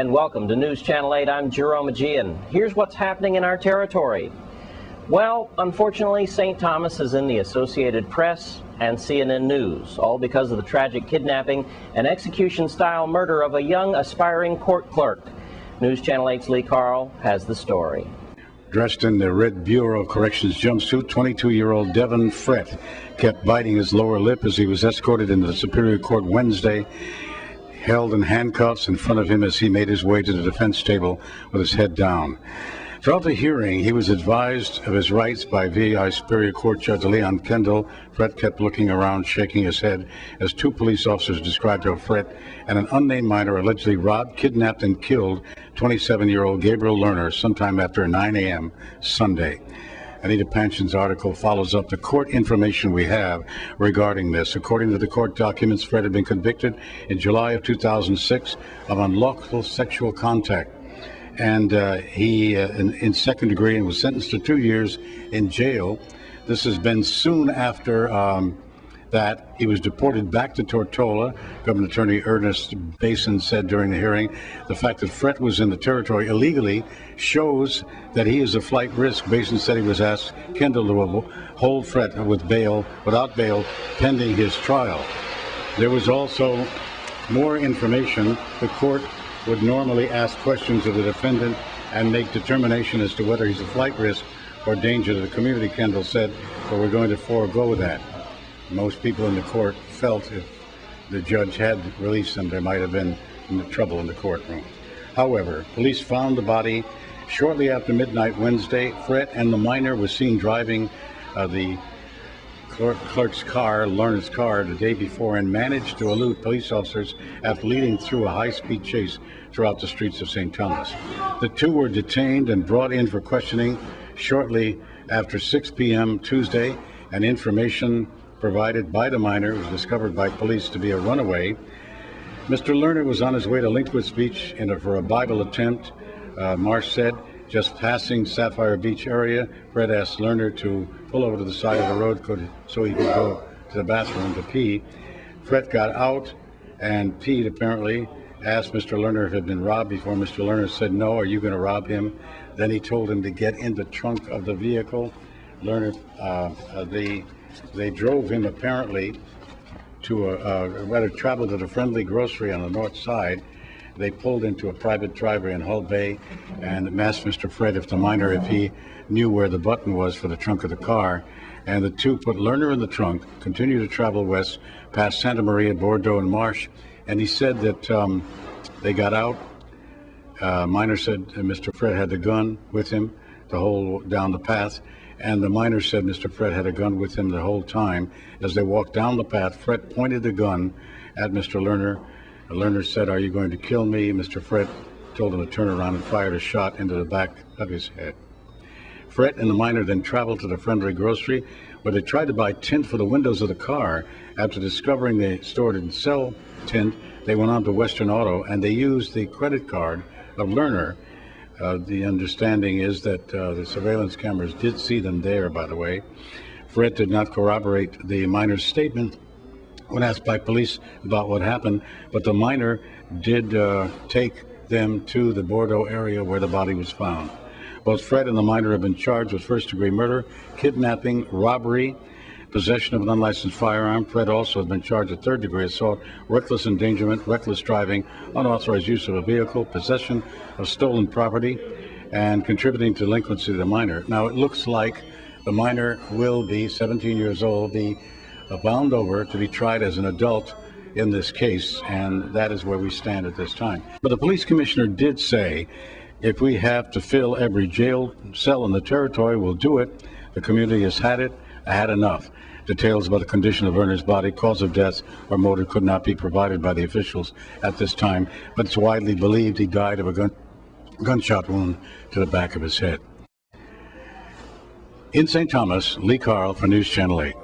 And welcome to News Channel 8. I'm Jerome Aegean. Here's what's happening in our territory. Well, unfortunately, St. Thomas is in the Associated Press and CNN News, all because of the tragic kidnapping and execution-style murder of a young aspiring court clerk. News Channel 8's Lee Carl has the story. Dressed in the red Bureau of Corrections jumpsuit, 22-year-old Devin Frett kept biting his lower lip as he was escorted into the Superior Court Wednesday, held in handcuffs in front of him as he made his way to the defense table with his head down. Throughout the hearing, he was advised of his rights by VI Superior Court Judge Leon Kendall. Frett kept looking around, shaking his head, as two police officers described how Frett and an unnamed minor allegedly robbed, kidnapped, and killed 27-year-old Gabriel Lerner sometime after 9 a.m. Sunday. Anita Panshin's article follows up the court information we have regarding this. According to the court documents, Frett had been convicted in July of 2006 of unlawful sexual contact. And he in second degree, and was sentenced to 2 years in jail. This has been soon after that he was deported back to Tortola. Government Attorney Ernest Basin said during the hearing, the fact that Frett was in the territory illegally shows that he is a flight risk. Basin said he was asked Kendall to hold Frett without bail pending his trial. There was also more information. The court would normally ask questions of the defendant and make determination as to whether he's a flight risk or danger to the community, Kendall said, but we're going to forego that. Most people in the court felt if the judge had released them, there might have been trouble in the courtroom. However, police found the body shortly after midnight Wednesday. Frett and the minor was seen driving the clerk's car, Lerner's car, the day before, and managed to elude police officers after leading through a high-speed chase throughout the streets of St. Thomas. The two were detained and brought in for questioning shortly after 6 p.m. Tuesday, and information provided by the minor was discovered by police to be a runaway. Mr. Lerner was on his way to Linquist Beach for a Bible attempt, Marsh said. Just passing Sapphire Beach area, Frett asked Lerner to pull over to the side of the road so he could go to the bathroom to pee. Frett got out and peed, apparently, asked Mr. Lerner if he had been robbed before. Mr. Lerner said, "No, are you going to rob him?" Then he told him to get in the trunk of the vehicle. Lerner, they drove him apparently to traveled to the Friendly Grocery on the north side. They pulled into a private driveway in Hull Bay and asked Mr. Frett if he knew where the button was for the trunk of the car. And the two put Lerner in the trunk, continued to travel west past Santa Maria, Bordeaux, and Marsh. And he said that they got out. Minor said Mr. Frett had the gun with him to hold down the path. And the minor said Mr. Frett had a gun with him the whole time. As they walked down the path, Frett pointed the gun at Mr. Lerner. Lerner said, "Are you going to kill me?" Mr. Frett told him to turn around and fired a shot into the back of his head. Frett and the minor then traveled to the Friendly Grocery, where they tried to buy tint for the windows of the car. After discovering they store didn't sell tint, they went on to Western Auto, and they used the credit card of Lerner. The understanding is that the surveillance cameras did see them there, by the way. Frett did not corroborate the minor's statement when asked by police about what happened, but the minor did take them to the Bordeaux area where the body was found. Both Frett and the minor have been charged with first-degree murder, kidnapping, robbery, possession of an unlicensed firearm. Frett also has been charged with third-degree assault, reckless endangerment, reckless driving, unauthorized use of a vehicle, possession of stolen property, and contributing to delinquency of the minor. Now, it looks like the minor will be 17 years old, be bound over to be tried as an adult in this case, and that is where we stand at this time. But the police commissioner did say, if we have to fill every jail cell in the territory, we'll do it. The community has had enough. Details about the condition of Lerner's body, cause of death, or motive could not be provided by the officials at this time, but it's widely believed he died of a gunshot wound to the back of his head. In St. Thomas, Lee Carl for News Channel 8.